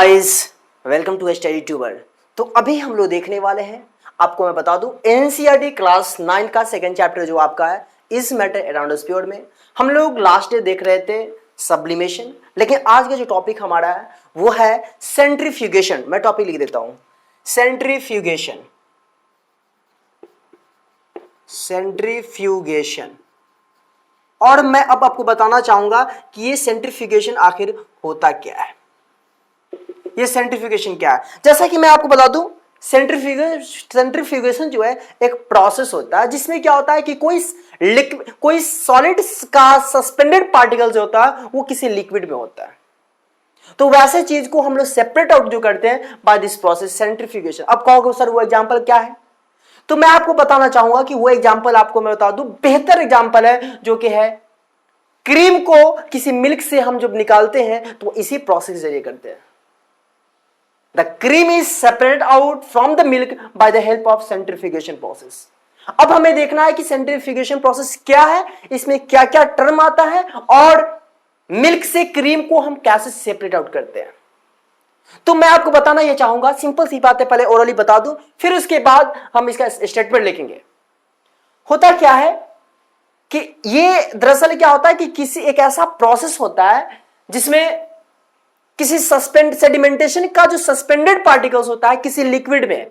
Guys, welcome to study tuber. तो अभी हम लोग देखने वाले हैं, आपको मैं बता दूं, एनसीईआरटी क्लास 9 का सेकंड चैप्टर जो आपका है इस मैटर अराउंड स्पीड में हम लोग लास्ट डे देख रहे थे सब्लिमेशन, लेकिन आज का जो टॉपिक हमारा है वो है सेंट्रीफ्यूगेशन। मैं टॉपिक लिख देता हूं, सेंट्रीफ्यूगेशन। सेंट्रीफ्यूगेशन। और मैं अब आपको बताना चाहूंगा कि ये सेंट्रीफ्यूगेशन आखिर होता क्या है। ये सेंट्रीफ्यूगेशन क्या है? जैसा कि मैं आपको बता दूं, सेंट्रीफ्यूगेशन जो है एक प्रोसेस होता है जिसमें क्या होता है कि कोई सॉलिड का सस्पेंडेड पार्टिकल जो होता है वो किसी लिक्विड में होता है। तो वैसे चीज को हम लोग सेपरेट आउट जो करते हैं बाय दिस प्रोसेस सेंट्रीफ्यूगेशन। अब कहोगे सर वो एग्जांपल क्या है? तो मैं आपको बताना चाहूंगा कि वो एग्जांपल आपको मैं बता दूं, बेहतर एग्जांपल है जो कि है क्रीम को किसी मिल्क से हम जब निकालते हैं तो इसी प्रोसेस के जरिए करते हैं। The cream is separated out from the milk by the help of centrifugation process. अब हमें देखना है कि सेंट्रीफ्यूगेशन प्रोसेस क्या है, इसमें क्या क्या टर्म आता है और मिल्क से क्रीम को हम कैसे सेपरेट आउट करते हैं। तो मैं आपको बताना यह चाहूंगा, सिंपल सी बातें पहले ओरली बता दूं, फिर उसके बाद हम इसका स्टेटमेंट लिखेंगे। होता क्या है कि ये दरअसल क्या होता है कि किसी एक ऐसा प्रोसेस होता है जिसमें किसी सेडिमेंटेशन का जो सस्पेंडेड पार्टिकल्स होता है किसी लिक्विड में,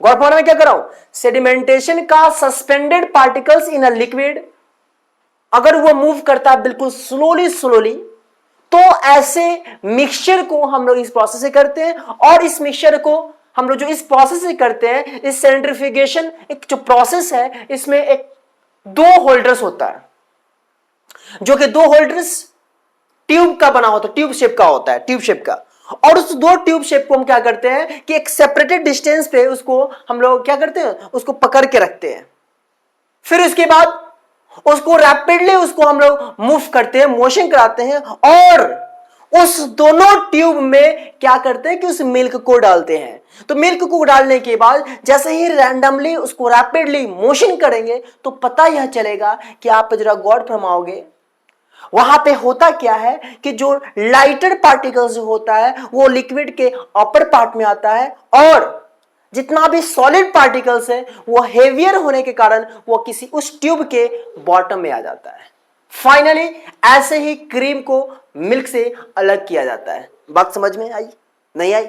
गौर में क्या कर रहा हूं, सेडिमेंटेशन का suspended particles in a liquid अगर वो मूव करता है बिल्कुल स्लोली तो ऐसे मिक्सचर को हम लोग इस प्रोसेस से करते हैं। और इस मिक्सचर को हम लोग जो इस प्रोसेस से करते हैं, इस सेंट्रीफ्यूगेशन एक जो प्रोसेस है इसमें एक दो होल्डर्स होता है, जो कि दो होल्डर्स ट्यूब का बना होता है, ट्यूब शेप का होता है, ट्यूब शेप का। और उस दो ट्यूब शेप को हम क्या करते हैं कि एक सेपरेटेड डिस्टेंस पे उसको हम लोग क्या करते हैं, उसको पकड़ के रखते हैं। फिर उसके बाद उसको रैपिडली उसको हम लोग मूव करते हैं, मोशन कराते हैं और उस दोनों ट्यूब में क्या करते हैं कि उस मिल्क को डालते हैं। तो मिल्क को डालने के बाद जैसे ही रैंडमली उसको रैपिडली मोशन करेंगे तो पता यह चलेगा कि आप जरा गौर फरमाओगे, वहां पे होता क्या है कि जो लाइटर पार्टिकल्स होता है वो लिक्विड के अपर पार्ट में आता है और जितना भी सॉलिड पार्टिकल्स है वो हेवियर होने के कारण वो किसी उस ट्यूब के बॉटम में आ जाता है। फाइनली ऐसे ही क्रीम को मिल्क से अलग किया जाता है। बात समझ में आई? नहीं आई?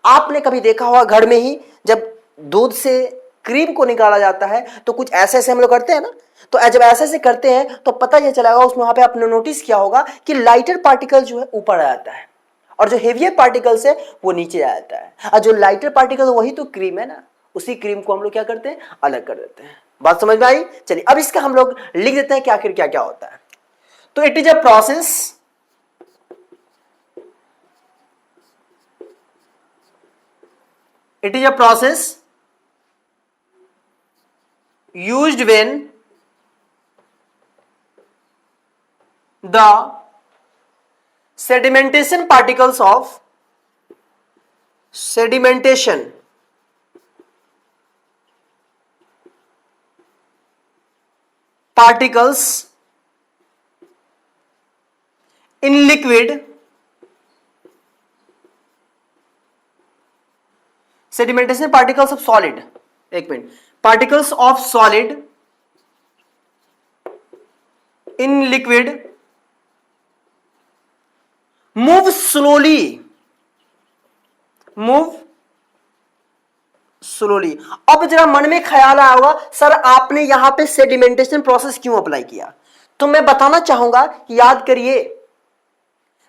आपने कभी देखा होगा घर में ही जब दूध से क्रीम को निकाला जाता है तो कुछ ऐसे ऐसे हम लोग करते हैं ना, तो जब ऐसे ऐसे करते हैं तो पता यह चलेगा उसमें, वहां पे आपने नोटिस किया होगा कि लाइटर पार्टिकल जो है ऊपर आ जाता है और जो हेवियर पार्टिकल्स है वो नीचे आ जाता है। और जो लाइटर पार्टिकल वही तो क्रीम है ना, उसी क्रीम को हम लोग क्या करते हैं, अलग कर देते हैं। बात समझ में आई? चलिए अब इसका हम लोग लिख देते हैं कि आखिर क्या क्या होता है। तो it is a process, it is a process used when the sedimentation particles of sedimentation particles in liquid, sedimentation particles of solid, एक minute, particles of solid in liquid move slowly, अब जरा मन में ख्याल आया होगा सर आपने यहां पे सेडिमेंटेशन प्रोसेस क्यों अप्लाई किया। तो मैं बताना चाहूंगा कि याद करिए,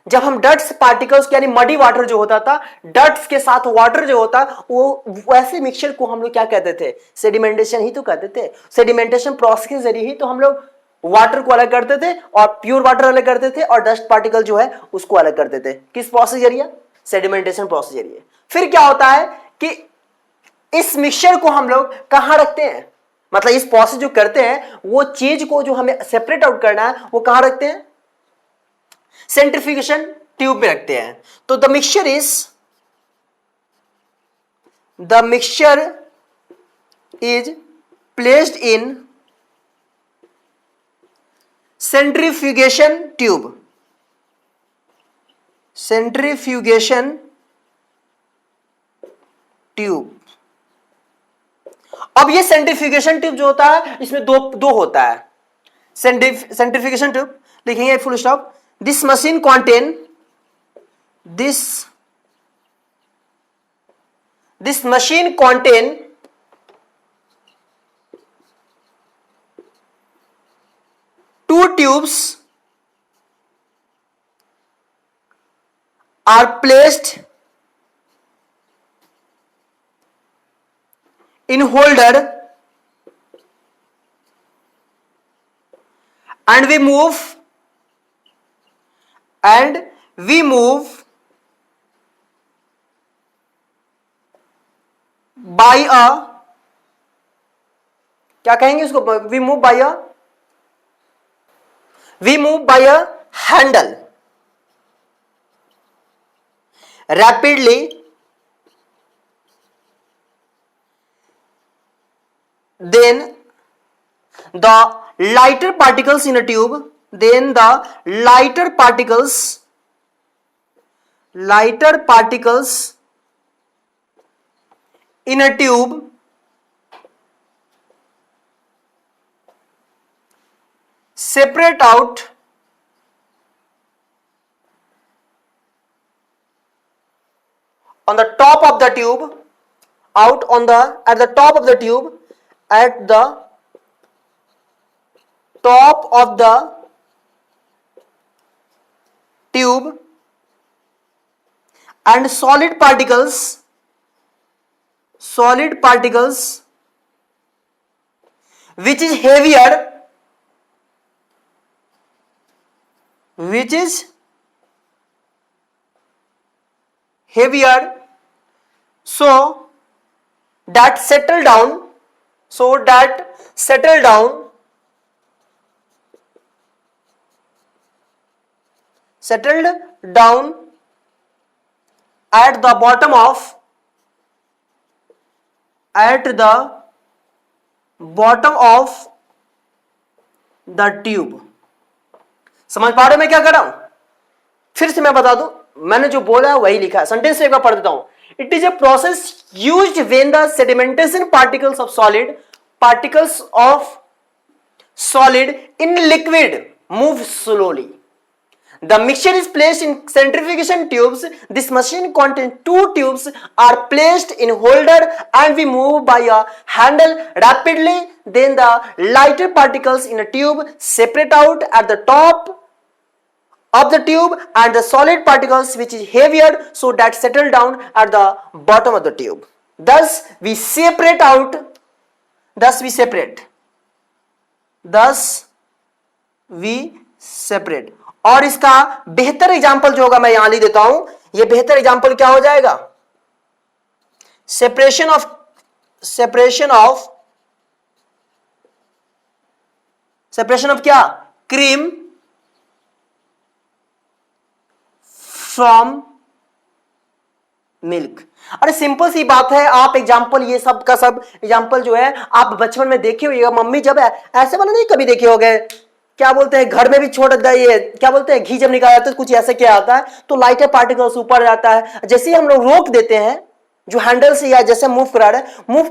जब हम डट्स पार्टिकल्स यानी मडी वाटर जो होता था, डट्स के साथ वाटर जो होता वो वैसे मिक्सचर को हम लोग क्या कहते थे, सेडिमेंटेशन ही तो कहते थे। सेडिमेंटेशन प्रोसेस के जरिए ही तो हम लोग वाटर को अलग करते थे और प्योर वाटर अलग करते थे और डस्ट पार्टिकल जो है उसको अलग करते थे। किस प्रोसेस जरिए? सेडिमेंटेशन प्रोसेस जरिए। फिर क्या होता है कि इस मिक्सचर को हम लोग कहां रखते हैं, मतलब इस प्रोसेस जो करते हैं वो चीज को जो हमें सेपरेट आउट करना है वो कहां रखते हैं, सेंट्रीफ्यूगेशन ट्यूब में रखते हैं। तो the mixture is placed in centrifugation tube, centrifugation tube. अब ये सेंट्रीफ्यूगेशन ट्यूब जो होता है इसमें दो होता है। सेंट्रीफ्यूगेशन ट्यूब लिखेंगे full stop. This machine contain this machine contain two tubes are placed in holder and we move by a, क्या कहेंगे इसको, we move by a handle rapidly then the lighter particles in a tube in a tube separate out on the top of the tube, at the top of the tube and solid particles which is heavier so that settle down at the bottom of the tube। समझ पा रहे हो मैं क्या कर रहा हूं? फिर से मैं बता दूं, मैंने जो बोला है वही लिखा है, सेंटेंस एक बार पढ़ देता हूं। It is a process used when the sedimentation particles of solid in liquid move slowly. The mixture is placed in centrifugation tubes. This machine contains two tubes are placed in holder and we move by a handle rapidly. Then the lighter particles in a tube separate out at the top of the tube and the solid particles which is heavier so that settle down at the bottom of the tube. Thus we separate. और इसका बेहतर example जो होगा मैं यहां लिख देता हूं। यह बेहतर एग्जांपल क्या हो जाएगा? सेपरेशन ऑफ क्या? Cream from milk. अरे सिंपल सी बात है। आप एग्जांपल, ये सब का सब एग्जांपल जो है आप बचपन में देखे होइएगा। मम्मी जब ऐसे वाला नहीं कभी देखे होंगे, क्या बोलते हैं, घर में भी छोड़ देता है, ये क्या बोलते हैं, घी जब निकाला जाता है तो कुछ ऐसे क्या आता है तो लाइटर पार्टिकल्स ऊपर जाता है। जैसे ही हम लोग रोक देते हैं जो हैंडल से, या जैसे मूव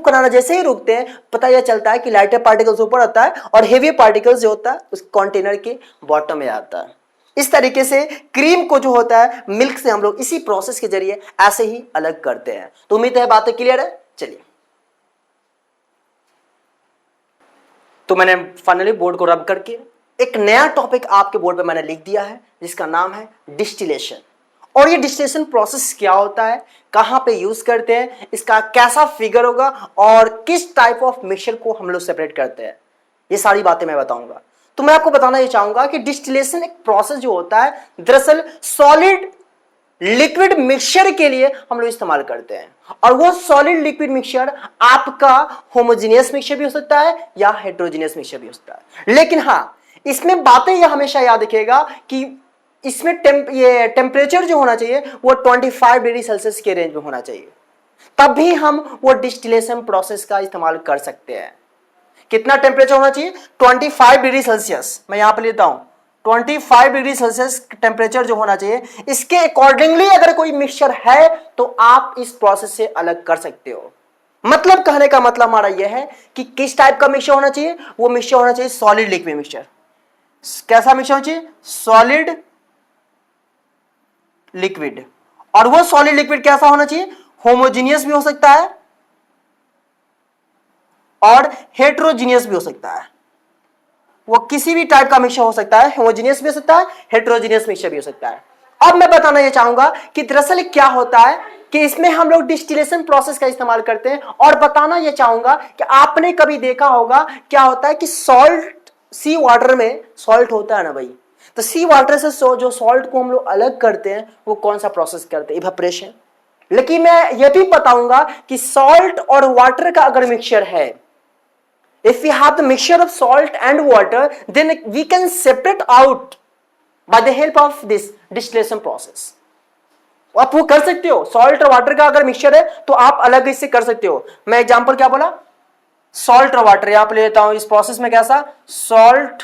कराना जैसे ही रोकते हैं पता यह चलता है कि लाइटर पार्टिकल्स ऊपर आता है और हेवी पार्टिकल्स जो होता है उस कंटेनर के बॉटम में आता है। इस तरीके से क्रीम को जो होता है मिल्क से हम लोग इसी प्रोसेस के जरिए ऐसे ही अलग करते हैं। तो उम्मीद है बातें क्लियर है। चलिए, तो मैंने फाइनली बोर्ड को रब करके एक नया टॉपिक आपके बोर्ड पे मैंने लिख दिया है जिसका नाम है डिस्टिलेशन। और ये डिस्टिलेशन प्रोसेस क्या होता है, कहां पे यूज करते हैं, इसका कैसा फिगर होगा और किस टाइप ऑफ मिक्सचर को हम लोग सेपरेट करते हैं, ये सारी बातें मैं बताऊंगा। तो मैं आपको बताना ये चाहूंगा कि डिस्टिलेशन एक प्रोसेस जो होता है दरअसल सॉलिड लिक्विड मिक्सचर के लिए हम लोग इस्तेमाल करते हैं। और वो सॉलिड लिक्विड मिक्सचर आपका होमोजेनियस मिक्सचर भी हो सकता है या हेटेरोजेनियस मिक्सचर भी हो सकता है। लेकिन हाँ, इसमें बातें यह हमेशा याद रखिएगा कि इसमें ये टेम्परेचर जो होना चाहिए वो 25 डिग्री सेल्सियस के रेंज में होना चाहिए, तभी हम वो डिस्टिलेशन प्रोसेस का इस्तेमाल कर सकते हैं। कितना टेम्परेचर होना चाहिए? 25 डिग्री सेल्सियस। मैं यहां पर लेता हूं 25 डिग्री सेल्सियस टेम्परेचर जो होना चाहिए, इसके अकॉर्डिंगली अगर कोई मिक्सचर है तो आप इस प्रोसेस से अलग कर सकते हो। मतलब कहने का मतलब हमारा यह है कि किस टाइप का मिक्सचर होना चाहिए, वो मिक्सचर होना चाहिए सॉलिड लिक्विड मिक्सचर। कैसा मिक्सचर होना चाहिए? Solid liquid. और वो सॉलिड लिक्विड कैसा होना चाहिए? होमोजीनियस भी हो सकता है और हेट्रोजीनियस भी हो सकता है। वो किसी भी टाइप का मिक्सचर हो सकता है, होमोजीनियस भी हो सकता है, हेट्रोजीनियस मिक्सचर भी हो सकता है। अब मैं बताना ये चाहूंगा कि दरअसल क्या होता है कि इसमें हम लोग डिस्टिलेशन प्रोसेस का इस्तेमाल करते हैं। और बताना ये चाहूंगा कि आपने कभी देखा होगा क्या होता है कि सॉल्ट, सी वाटर में सॉल्ट होता है ना भाई, तो सी वाटर से जो सॉल्ट को हम लोग अलग करते हैं वो कौन सा प्रोसेस करते हैं? इवेपोरेशन। लेकिन मैं यह भी बताऊंगा कि सॉल्ट और वाटर का अगर मिक्सचर है, if we have the mixture of salt and water, then we can separate out by the help of this distillation process. आप वो कर सकते हो, सॉल्ट और वाटर का अगर मिक्सचर है तो आप अलग इससे कर सकते हो। मैं एग्जांपल क्या बोला? सॉल्ट और वाटर यहां पर ले लेता हूं। इस प्रोसेस में कैसा? Salt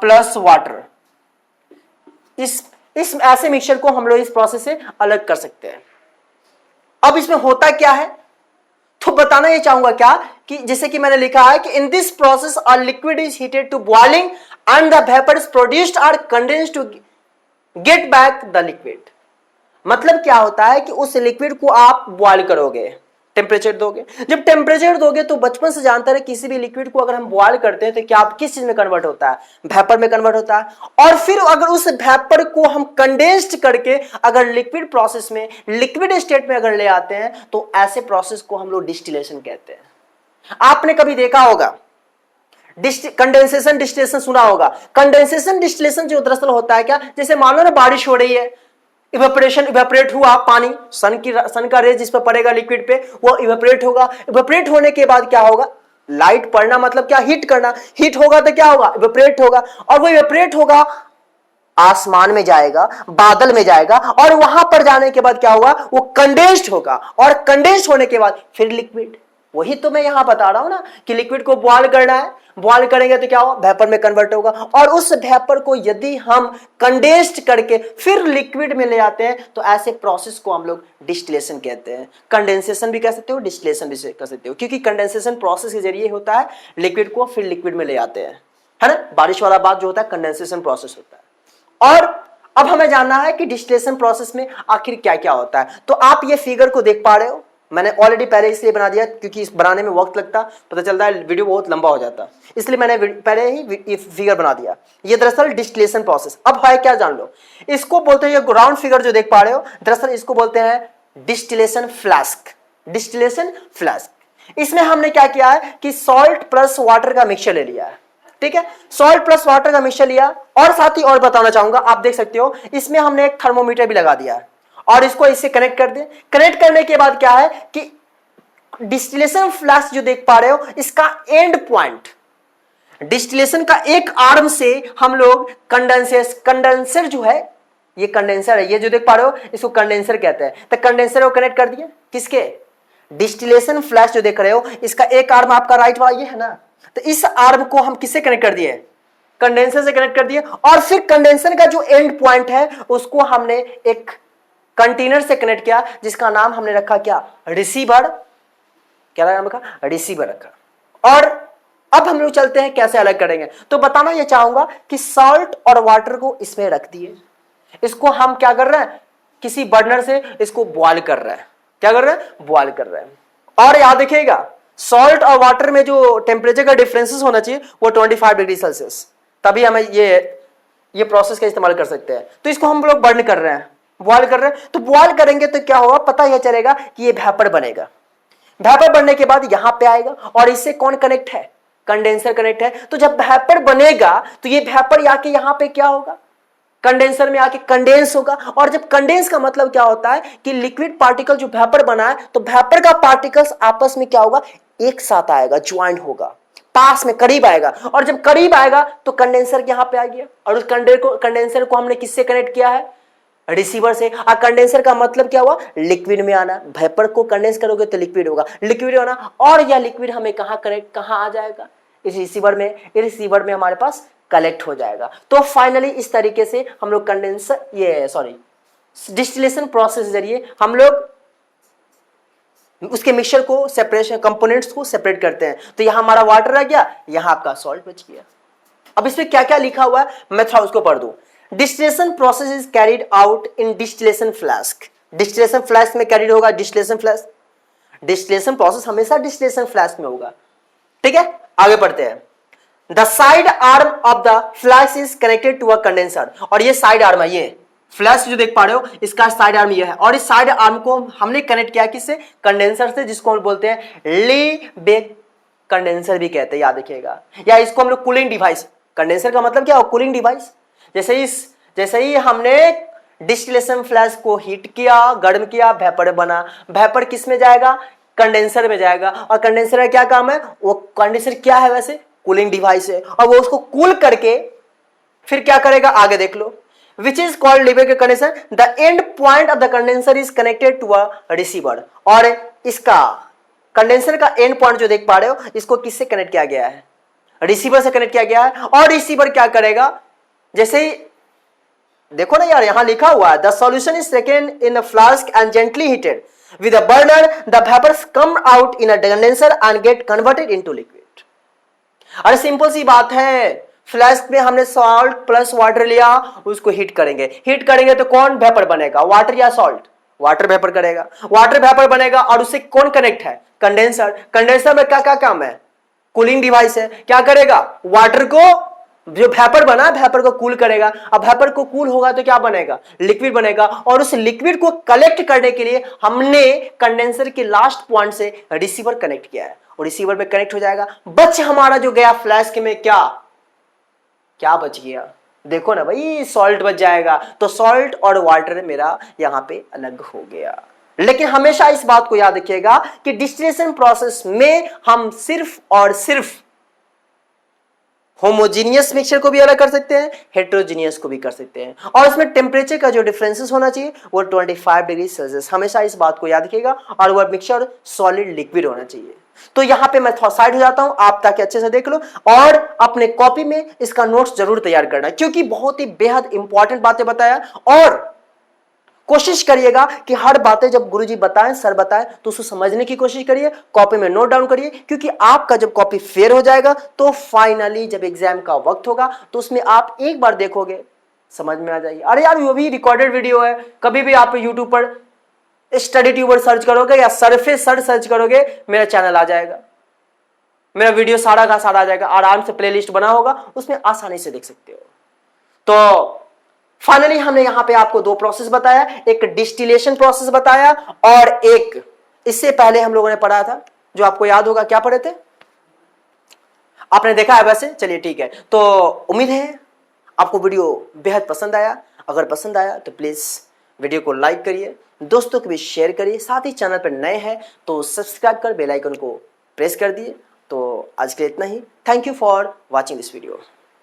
plus water. इस ऐसे मिक्सचर को हम लोग इस प्रोसेस से अलग कर सकते हैं। अब इसमें होता क्या है तो बताना ये चाहूंगा क्या कि जैसे कि मैंने लिखा है कि in this process a liquid is heated to boiling and the vapour is produced और condensed to get back the liquid. मतलब क्या होता है कि उस लिक्विड को आप बॉइल करोगे, टेम्परेचर दोगे। जब टेम्परेचर दोगे तो बचपन से जानते हैं किसी भी लिक्विड को अगर हम बॉइल करते हैं तो क्या किस चीज में कन्वर्ट होता है? वेपर में कन्वर्ट होता है। और फिर अगर उस वेपर को हम कंडेंस्ड करके अगर लिक्विड प्रोसेस में, लिक्विड स्टेट में अगर ले आते हैं तो ऐसे प्रोसेस को हम लोग डिस्टिलेशन कहते हैं। आपने कभी देखा होगा कंडेंसेशन डिस्टिलेशन सुना होगा। कंडेंसेशन डिस्टिलेशन जो दरअसल होता है क्या, जैसे मान लो ना बारिश हो रही है, इवेपोरेशन, इवेपोरेट हुआ पानी, सन का रेज जिस पर पड़ेगा लिक्विड पे वो इवेपोरेट होगा। इवेपोरेट होने के बाद क्या होगा? लाइट पड़ना मतलब क्या? हीट करना। हीट होगा तो क्या होगा? इवेपोरेट होगा। और वो इवेपोरेट होगा, आसमान में जाएगा, बादल में जाएगा, और वहां पर जाने के बाद क्या होगा? वो कंडेंस्ड होगा। और कंडेंस्ड होने के बाद फिर लिक्विड। वही तो मैं यहां बता रहा हूं ना कि लिक्विड को बॉयल करना है, बॉयल करेंगे तो क्या होगा? वेपर में कन्वर्ट होगा। और उस वेपर को यदि हम कंडेंस्ड करके फिर लिक्विड में ले आते हैं तो ऐसे प्रोसेस को हम लोग डिस्टिलेशन कहते हैं। कंडेंसेशन भी कह सकते हो, डिस्टिलेशन भी कह सकते हो, क्योंकि कंडेंसेशन प्रोसेस के जरिए होता है, लिक्विड को फिर लिक्विड में ले आते हैं, है ना। बारिश वाला बात जो होता है कंडेंसेशन प्रोसेस होता है। और अब हमें जानना है कि डिस्टिलेशन प्रोसेस में आखिर क्या क्या होता है। तो आप ये फिगर को देख पा रहे हो, मैंने ऑलरेडी पहले इसलिए बना दिया क्योंकि इस बनाने में वक्त लगता, पता चलता है वीडियो बहुत लंबा हो जाता, इसलिए मैंने पहले ही ये फिगर बना दिया। ये दरअसल डिस्टिलेशन प्रोसेस। अब है क्या जान लो, इसको बोलते हैं, ये ग्राउंड फिगर जो देख पा रहे हो दरअसल इसको बोलते हैं डिस्टिलेशन फ्लास्क। Distillation flask. इसमें हमने क्या किया है कि सॉल्ट प्लस वाटर का मिक्सचर ले लिया है, ठीक है। सॉल्ट प्लस वाटर का मिक्सचर लिया, और साथ ही और बताना चाहूंगा, आप देख सकते हो इसमें हमने एक थर्मोमीटर भी लगा दिया है और इसको इससे कनेक्ट कर दे। कनेक्ट करने के बाद क्या है कि डिस्टिलेशन फ्लास्क जो देख पा रहे हो इसका एंड पॉइंट, डिस्टिलेशन का एक आर्म से हम लोग कंडेंसर जो है, ये कंडेंसर है, ये जो देख पा रहे हो इसको कंडेंसर कहते हैं। तो कंडेंसर को कनेक्ट कर दिए किसके? डिस्टिलेशन फ्लास्क जो देख रहे हो इसका एक आर्म आपका राइट वाला ये है ना, तो इस आर्म को हम किससे कनेक्ट कर दिए? कंडेंसर से कनेक्ट कर दिए। और फिर कंडेंसर का जो एंड पॉइंट है उसको हमने एक कंटेनर से कनेक्ट किया जिसका नाम हमने रखा क्या? रिसीवर। क्या नाम रखा? रिसीवर रखा। और अब हम लोग चलते हैं कैसे अलग करेंगे। तो बताना यह चाहूंगा कि सॉल्ट और वाटर को इसमें रख दिए, इसको हम क्या कर रहे हैं? किसी बर्नर से इसको बॉयल कर रहे हैं। क्या कर रहे हैं? बॉयल कर रहे हैं। और याद रखिएगा सॉल्ट और वाटर में जो टेम्परेचर का डिफरेंसेस होना चाहिए वो 25 डिग्री सेल्सियस, तभी हमें ये प्रोसेस का इस्तेमाल कर सकते हैं। तो इसको हम लोग बर्न कर रहे हैं, बॉयल कर रहे हैं। तो बॉयल करेंगे तो क्या होगा? पता यह चलेगा कि ये वेपर बनेगा। वेपर बनने के बाद यहां पे आएगा और इससे कौन कनेक्ट है? कंडेंसर कनेक्ट है। तो जब वेपर बनेगा तो ये वेपर आके यहां पे क्या होगा? कंडेंसर में आके कंडेंस होगा। और जब कंडेंस का मतलब क्या होता है कि लिक्विड पार्टिकल जो वेपर बना है तो वेपर का पार्टिकल्स आपस में क्या होगा? एक साथ आएगा, ज्वाइन होगा, पास में करीब आएगा। और जब करीब आएगा तो कंडेंसर यहां पे आ गया। और उस कंडेंसर को हमने किससे कनेक्ट किया है? रिसीवर से। और कंडेंसर का मतलब क्या हुआ? लिक्विड में आना। वेपर को कंडेंस करोगे तो लिक्विड होगा, लिक्विड होना। और यह लिक्विड हमें कहां आ जाएगा? इस रिसीवर में हमारे पास कलेक्ट हो जाएगा। तो फाइनली इस तरीके से हम लोग डिस्टिलेशन प्रोसेस के जरिए हम लोग उसके मिक्सचर को सेपरेशन कंपोनेंट्स को सेपरेट करते हैं। तो यहां हमारा वाटर आ गया, यहां आपका सॉल्ट बच गया। अब इसमें क्या क्या लिखा हुआ है मैं थोड़ा उसको पढ़ दूं। Distillation process is carried out in distillation flask. Distillation flask में कैरिड होगा डिस्टिलेशन फ्लास्क। डिस्टिलेशन प्रोसेस हमेशा डिस्टिलेशन फ्लास्क में होगा। ठीक है, आगे पढ़ते हैं। The side arm of the flask is connected to a condenser. और ये साइड आर्म है, ये फ्लैश जो देख पा रहे हो इसका साइड आर्म ये है, और इस साइड आर्म को हमने कनेक्ट किया किससे? कंडेंसर से, जिसको हम बोलते हैं ली-बेक कंडेंसर भी कहते हैं, याद रखिएगा। या इसको हम लोग कूलिंग डिवाइस, कंडेंसर का मतलब क्या हो? Cooling device. जैसे ही हमने डिस्टिलेशन फ्लैश को हीट किया, गर्म किया, वेपर बना। वेपर किस में जाएगा? कंडेंसर में जाएगा। और कंडेंसर का क्या काम है? वो कंडेंसर क्या है वैसे? कूलिंग डिवाइस है। और वो उसको कूल करके फिर क्या करेगा आगे देख लो। Which is called Lieberger condenser. The end point of the condenser is connected to a receiver. और इसका कंडेंसर का एंड पॉइंट जो देख पा रहे हो इसको किससे कनेक्ट किया गया है? रिसीवर से कनेक्ट किया गया है। और रिसीवर क्या करेगा? जैसे ही देखो ना यार, यहां लिखा हुआ है the solution is taken in a flask and gently heated with a burner, the vapours come out in a condenser and get converted into liquid. अरे सिंपल सी बात है, फ्लास्क में हमने सॉल्ट प्लस वाटर लिया, उसको हीट करेंगे तो कौन वेपर बनेगा? वाटर या सॉल्ट? वाटर वेपर करेगा, वाटर वेपर बनेगा। और उससे कौन कनेक्ट है? कंडेंसर। कंडेंसर में क्या क्या काम है? कूलिंग डिवाइस है। क्या करेगा? वाटर को, जो वेपर बना वेपर को कूल करेगा। अब वेपर को कूल होगा तो क्या बनेगा? लिक्विड बनेगा। और उस लिक्विड को कलेक्ट करने के लिए हमने कंडेंसर के लास्ट पॉइंट से रिसीवर कनेक्ट किया है, और रिसीवर में कनेक्ट हो जाएगा। बच हमारा जो गया फ्लास्क में क्या बच गया? देखो ना भाई, सॉल्ट बच जाएगा। तो सॉल्ट और वाटर मेरा यहां पे अलग हो गया। लेकिन हमेशा इस बात को याद रखिएगा कि डिस्टिलेशन प्रोसेस में हम सिर्फ और सिर्फ होमोजीनियस मिक्सचर को भी अलग कर सकते हैं, हेट्रोजीनियस को भी कर सकते हैं। और इसमें टेम्परेचर का जो डिफरेंसेस होना चाहिए वो 25 डिग्री सेल्सियस। हमेशा इस बात को याद रखिएगा। और वह मिक्सचर सॉलिड लिक्विड होना चाहिए। तो यहां पे मैं थोड़ा साइड हो जाता हूं, आप ताकि अच्छे से देख लो। और अपने कॉपी में इसका नोट्स जरूर तैयार करना, क्योंकि बहुत ही बेहद इंपॉर्टेंट बातें बताया। और कोशिश करिएगा कि हर बातें जब गुरुजी बताएं, सर बताएं, तो उसको समझने की कोशिश करिए, कॉपी में नोट डाउन करिए। क्योंकि आपका जब कॉपी फेयर हो जाएगा तो फाइनली जब एग्जाम का वक्त होगा तो उसमें आप एक बार देखोगे, समझ में आ जाएगी। अरे यार, वो भी रिकॉर्डेड वीडियो है। कभी भी आप यूट्यूब पर स्टडी ट्यूबर सर्च करोगे या सरफेस सर्च करोगे, मेरा चैनल आ जाएगा, मेरा वीडियो सारा का सारा आ जाएगा। आराम से प्लेलिस्ट बना होगा, उसमें आसानी से देख सकते हो। तो फाइनली हमने यहां पे आपको दो प्रोसेस बताया, एक डिस्टिलेशन प्रोसेस बताया और एक इससे पहले हम लोगों ने पढ़ा था, जो आपको याद होगा क्या पढ़े थे, आपने देखा है वैसे। चलिए ठीक है, तो उम्मीद है आपको वीडियो बेहद पसंद आया। अगर पसंद आया तो प्लीज वीडियो को लाइक करिए, दोस्तों को भी शेयर करिए। साथ ही चैनल पर नए हैं तो सब्सक्राइब कर बेल आइकन को प्रेस कर दिए। तो आज के लिए इतना ही। Thank you for watching this video.